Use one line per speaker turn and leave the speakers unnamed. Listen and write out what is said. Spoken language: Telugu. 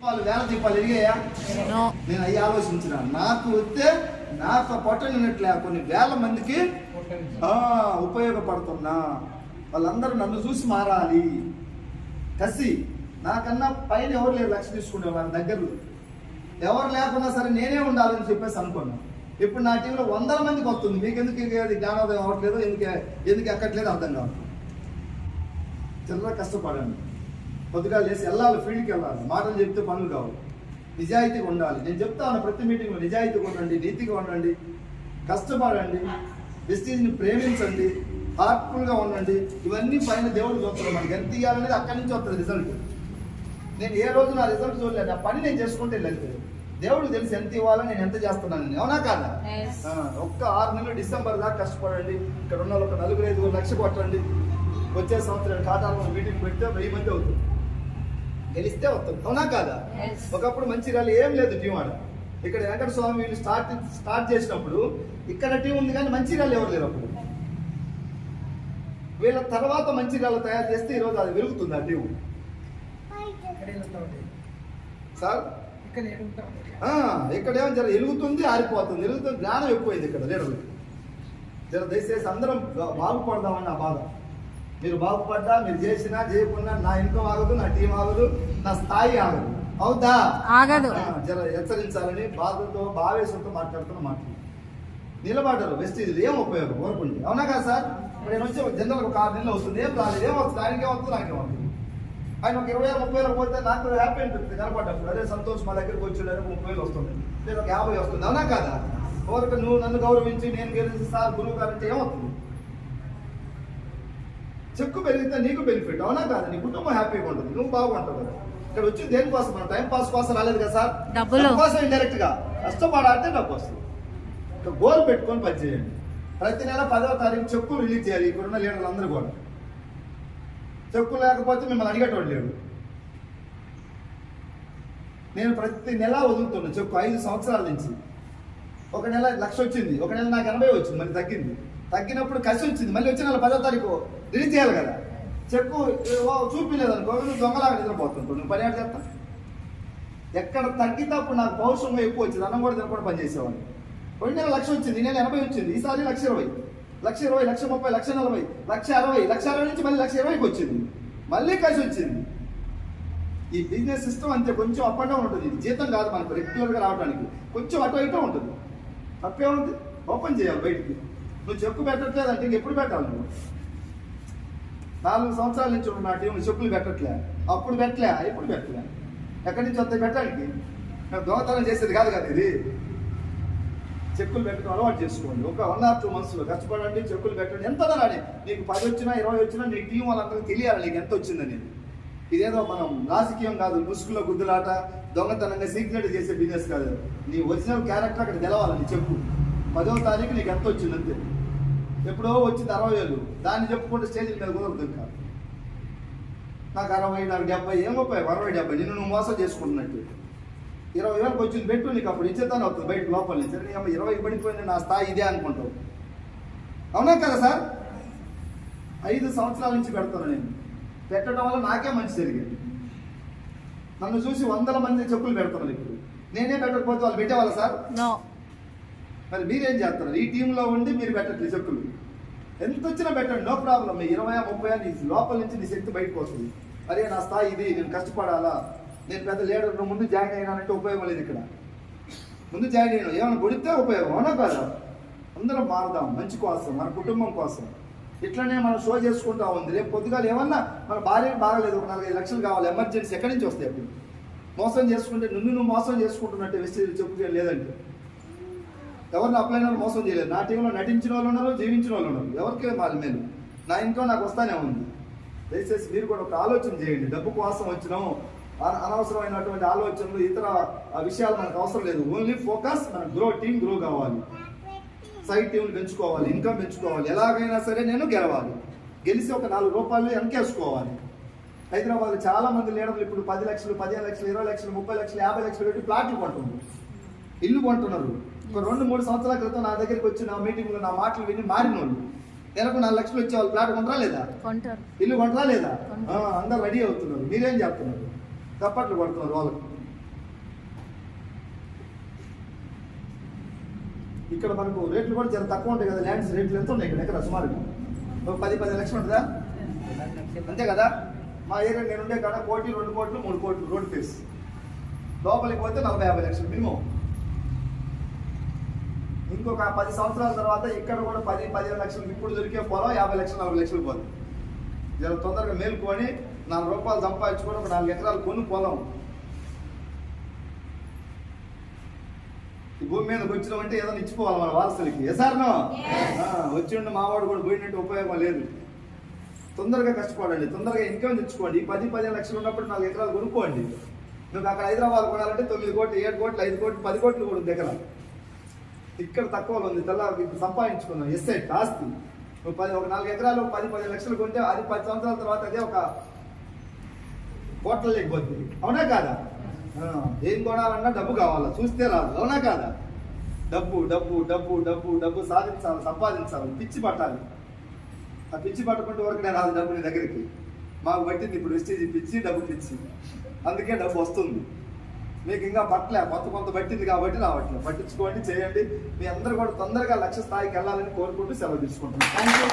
వాళ్ళు వేల దీపాలు ఎరిగాయా? నేను అయ్యి ఆలోచించిన నాకు వస్తే నాకు పొట్టనినట్లే కొన్ని వేల మందికి ఉపయోగపడుతున్నా. వాళ్ళందరూ నన్ను చూసి మారాలి. కసి నాకన్నా పైన ఎవరు లేరు లక్ష తీసుకునే వాళ్ళ దగ్గరలో ఎవరు లేకున్నా సరే నేనే ఉండాలని చెప్పేసి అనుకున్నా. ఇప్పుడు నా టీంలో 100 మందికి వస్తుంది. మీకు ఎందుకు జ్ఞానోదయం అవ్వట్లేదు, ఎందుకు ఎక్కట్లేదు అర్థం కాదు. చిల్లర కష్టపడండి. కొద్దిగా లేసి వెళ్ళాలి, ఫీల్డ్కి వెళ్ళాలి. మాటలు చెప్తే పనులు కావాలి. నిజాయితీగా ఉండాలి. నేను చెప్తాను ప్రతి మీటింగ్లో, నిజాయితీగా ఉండండి, నీతిగా ఉండండి, కష్టపడండి, వెస్టీజ్ని ప్రేమించండి, హార్ట్ఫుల్గా ఉండండి. ఇవన్నీ పైన దేవుడు చూస్తాడు. మనకి ఎంత ఇవ్వాలనేది అక్కడి నుంచి వస్తుంది రిజల్ట్. నేను ఏ రోజు నా రిజల్ట్ చూడలేదు. నా పని నేను చేసుకుంటే వెళ్తే దేవుడు తెలిసి ఎంత ఇవ్వాలని నేను ఎంత చేస్తున్నాను. అవునా కాదా? ఒక్క 6 నెలలు డిసెంబర్ దాకా కష్టపడండి. ఇక్కడ ఉన్న ఒక 4-5 లక్షలు కొట్టండి. వచ్చే సంవత్సరం ఖాతాలో మీటింగ్ పెడితే 1000 మంది అవుతుంది. గెలిస్తే వస్తుంది. అవునా కాదా? ఒకప్పుడు మంచిర్యాల ఏం లేదు టీం ఆడ. ఇక్కడ వెంకట స్వామి వీళ్ళు స్టార్ట్ చేసినప్పుడు ఇక్కడ టీం ఉంది కానీ మంచిర్యాల ఎవరు లేరు. అప్పుడు వీళ్ళ తర్వాత మంచిర్యాల తయారు చేస్తే ఈరోజు అది వెలుగుతుంది ఆ టీం. సార్ ఇక్కడేమో జర ఎలుగుతుంది, ఆరిపోతుంది. ఎలుగుతుంది, జ్ఞానం ఎక్కువైంది ఇక్కడ లీడర్లు. జర దయచేసి అందరం బాగుపడదామని నా బాధ. మీరు బాగుపడ్డా, మీరు చేసినా చేయకుండా నా ఇన్కమ్ ఆగదు, నా టీం ఆగదు, నా స్థాయి ఆగదు. అవుతా ఆగదు. జర హెచ్చరించాలని బాధతో భావేశంతో మాట్లాడుతున్న మాటలు నిలబడ్డారు. వెస్టీజ్ ఏం ఉపయోగం కోరుకుంటే. అవునా కదా సార్? నేను వచ్చి జనరల్ ఒక 6 నెలలు అవుతుంది. ఏం రాలేదు, ఏమవుతుంది? ఆయనకే వస్తుంది, నాకేమవుతుంది. ఆయన ఒక 20,000-30,000 పోతే నాకు హ్యాపీ అనిపిస్తుంది కనపడ్డప్పుడు. అదే సంతోష్ మా దగ్గరికి వచ్చి 30,000 వస్తుంది, నేను ఒక 50 వస్తుంది. అవునా కదా? ఎవరికి నువ్వు నన్ను గౌరవించి నేను గెలిచి సార్ గురువు గారు అంటే ఏమవుతుంది? చెక్కు పెరిగితే నీకు బెనిఫిట్. అవునా కాదు? నీ కుటుంబం హ్యాపీగా ఉంటుంది, నువ్వు బాగుంటావు కదా. ఇక్కడ వచ్చి దేనికోసం? మనం టైం పాస్ కోసం రాలేదు కదా సార్. డబ్బు కోసం ఇండైరెక్ట్ గా కష్టపడాలంటే డబ్బు వస్తుంది. ఇక్కడ గోల్ పెట్టుకొని పనిచేయండి. ప్రతి నెల 10వ తారీఖు చెక్కు రిలీజ్ చేయాలి. ఇక్కడున్న లీడర్లు అందరూ కూడా. చెక్కు లేకపోతే మిమ్మల్ని అడిగేటోడు లేడు. నేను ప్రతి నెల వదులుతున్నా చెక్కు 5 సంవత్సరాల నుంచి. ఒక నెల 1,00,000 వచ్చింది, ఒక నెల నాకు 80 వచ్చింది, మళ్ళీ తగ్గింది. తగ్గినప్పుడు కసి వచ్చింది, మళ్ళీ వచ్చే నెల 10వ తారీఖు రిలీజ్ చేయాలి కదా. చెక్కు చూపించలేదనుకో, నువ్వు దొంగలాగా నిద్రపోతుంటావు. నువ్వు పని ఆడ చేస్తా. ఎక్కడ తగ్గితే అప్పుడు నాకు పౌరుషంగా ఎక్కువ వచ్చింది. అన్నం కూడా తినకుండా పనిచేసేవాడిని. పోయిన నెల 1,00,000 వచ్చింది, ఈ నెల 80 వచ్చింది. ఈసారి 1,20,000, 1,20,000, 1,30,000, 1,40,000, 1,60,000, 1,60,000 నుంచి మళ్ళీ 1,20,000కి వచ్చింది. మళ్ళీ కలిసి వచ్చింది. ఈ బిజినెస్ సిస్టమ్ అంతే, కొంచెం అప్ అండ్ డౌన్ ఉంటుంది. ఇది జీతం కాదు మనకు రెగ్యులర్గా రావడానికి, కొంచెం అటు ఇటు ఉంటుంది. తప్పే ఉంది, ఓపెన్ చేయాలి బయటికి. నువ్వు చెక్కు పెట్టట్లేదు అంటే ఇంకెప్పుడు పెట్టాలి? నువ్వు 4 సంవత్సరాల నుంచి నా టీంలో చెక్కులు పెట్టట్లే. అప్పుడు పెట్టలే, ఎప్పుడు పెట్టలే. ఎక్కడి నుంచి వస్తాయి పెట్టడానికి? దొంగతనం చేసేది కాదు కదా ఇది. చెక్కులు పెట్టడం అలవాటు చేసుకోండి. ఒక 1 or 2 months కష్టపడండి, చెక్కులు పెట్టండి. ఎంత రాని నీకు 10 వచ్చినా 20 వచ్చినా నీ టీం వాళ్ళందరికీ తెలియాలి నీకు ఎంత వచ్చిందని. ఇదేదో మనం రాజకీయం కాదు, ముసుగులో గుద్దులాట, దొంగతనంగా సీక్రెట్ చేసే బిజినెస్ కాదు. నీ ఒరిజినల్ క్యారెక్టర్ అక్కడ తెలవాలని చెప్పు. 10వ తారీఖు నీకు ఎంత వచ్చింది అంతే. ఎప్పుడో వచ్చింది 60,000, దాన్ని చెప్పుకుంటే స్టేజ్ మీద కుదరదు. ఇంకా నాకు 60, నాకు 70, ఏం ఉపయోగం? 60, 70 నిన్ను నువ్వు మోసం చేసుకుంటున్నట్టు. 20,000 వచ్చింది పెట్టు, నీకు అప్పుడు ఇచ్చేతాను అవుతుంది బయట లోపల నుంచి. 20 పడిపోయింది, నా స్థాయి ఇదే అనుకుంటావు. అవునా కదా సార్? 5 సంవత్సరాల నుంచి పెడతాను నేను. పెట్టడం వల్ల నాకే మంచి జరిగింది. నన్ను చూసి 100 మంది చెప్పులు పెడతాను. ఇప్పుడు నేనే పెట్టకపోతే వాళ్ళు పెట్టేవాళ్ళ సార్? మరి మీరేం చేస్తారు? ఈ టీంలో ఉండి మీరు పెట్టట్లేదు చెప్పులు. ఎంత వచ్చినా పెట్టండి, నో ప్రాబ్లం. 20-30 నీ లోపల నుంచి నీ శక్తి బయటకు వస్తుంది. అరే నా స్థాయి ఇది, నేను కష్టపడాలా, నేను పెద్ద లీడర్ ముందు జాయిన్ అయినానంటే ఉపయోగం లేదు. ఇక్కడ ముందు జాయిన్ అయినా ఏమైనా కొడితే ఉపయోగం. అవునా కాదా? అందరం మారుదాం మంచి కోసం, మన కుటుంబం కోసం. ఇట్లనే మనం షో చేసుకుంటా ఉంది. రేపు పొద్దుగా ఏమన్నా మన భార్య బాగలేదు, ఒక 4-5 లక్షలు కావాలి, ఎమర్జెన్సీ, ఎక్కడి నుంచి వస్తాయి? అప్పుడు మోసం చేసుకుంటే నువ్వు మోసం చేసుకుంటున్నట్టే వెస్టీజ్ చెప్పుకే లేదంటే. ఎవరిని అప్లైన వాళ్ళు మోసం చేయలేదు. నా టీంలో నటించిన వాళ్ళు ఉన్నారు, జీవించిన వాళ్ళు ఉన్నారు. ఎవరికే వాళ్ళ మేలు. నా ఇన్కమ్ నాకు వస్తానే ఉంది. దయచేసి మీరు కూడా ఒక ఆలోచన చేయండి. డబ్బు కోసం వచ్చినాము, అనవసరమైనటువంటి ఆలోచనలు, ఇతర విషయాలు మనకు అవసరం లేదు. ఓన్లీ ఫోకస్ మన టీం గ్రో కావాలి, సైడ్ టీంలు పెంచుకోవాలి, ఇన్కమ్ పెంచుకోవాలి. ఎలాగైనా సరే నేను గెలవాలి, గెలిచి ఒక 4 రూపాయలు వెనకేసుకోవాలి. హైదరాబాద్ చాలా మంది లీడర్లు ఇప్పుడు 10 లక్షలు, 15 లక్షలు, 20 లక్షలు, 30 లక్షలు, 50 లక్షలు పెట్టి ప్లాట్లు కొంటున్నారు, ఇల్లు కొంటున్నారు. ఒక 2-3 సంవత్సరాల క్రితం నా దగ్గరికి వచ్చి నా మీటింగ్లో నా మాటలు విని మారిన వాళ్ళు నెలకు 4 లక్షలు వచ్చే వాళ్ళు ప్లాట్ కొంటారా లేదా? ఇల్లు కొంటారా లేదా? అందరు రెడీ అవుతున్నారు. మీరేం చెప్తున్నారు? చప్పట్లు కొడుతున్నారు వాళ్ళకు. ఇక్కడ మనకు రేట్లు కూడా చాలా తక్కువ ఉంటాయి కదా. ల్యాండ్స్ రేట్లు ఎంత ఉన్నాయి ఇక్కడ సుమారుగా ఒక 10-15 లక్షలు ఉంటుందా, అంతే కదా. మా ఏరియా నేను ఉండే కాడ 1 కోటి 2 కోట్లు 3 కోట్లు రోడ్ ఫేస్, లోపలికి పోతే 40-50 లక్షలు మినిమం. ఇంకొక 10 సంవత్సరాల తర్వాత ఇక్కడ కూడా 10-15 లక్షలు ఇప్పుడు దొరికే పొలం 50 లక్షలు 40 లక్షలు పోతుంది. జర తొందరగా మేలుకొని 4 రూపాయలు సంపాదించుకొని ఒక 4 ఎకరాలు కొను పొలం. ఈ భూమి మీదకి వచ్చినామంటే ఏదైనా ఇచ్చిపోవాలి మన వారసులకి. ఎసార్నో వచ్చిండు మావాడు కూడా పోయినట్టు ఉపయోగం లేదు. తొందరగా కష్టపడండి, తొందరగా ఇన్కమ్ తెచ్చుకోండి. 10-15 లక్షలు ఉన్నప్పుడు 4 ఎకరాలు కొనుక్కోండి. నువ్వు అక్కడ హైదరాబాద్ కొనాలంటే 9 కోట్లు 7 కోట్లు 5 కోట్లు 10 కోట్లు కూడా దగ్గర. ఇక్కడ తక్కువలో ఉంది, తెల్ల సంపాదించుకున్నావు ఎస్టేట్ ఆస్తి. నువ్వు ఒక 4 ఎకరాలు 10-15 లక్షలు కొంటే అది 10 సంవత్సరాల తర్వాత అదే ఒక కోట్ల లేకపోతుంది. అవునా కాదా? ఏం కొనాలన్నా డబ్బు కావాలా, చూస్తే రాదు. అవునా కాదా? డబ్బు డబ్బు డబ్బు డబ్బు డబ్బు సాధించాలి, సంపాదించాలి, పిచ్చి పట్టాలి. ఆ పిచ్చి పట్టుకుంటే వరకు నేను రాదు డబ్బు నీ దగ్గరికి. మాకు పట్టింది ఇప్పుడు వెస్టేజ్ పిచ్చి, డబ్బు పిచ్చి, అందుకే డబ్బు వస్తుంది. మీకు ఇంకా పట్టలే, కొంత పట్టింది కాబట్టి రావట్లేదు. పట్టించుకోండి, చేయండి. మీ అందరూ కూడా తొందరగా లక్ష్య స్థాయికి వెళ్ళాలని కోరుకుంటూ సెలవు తీసుకుంటున్నాను. Thank you.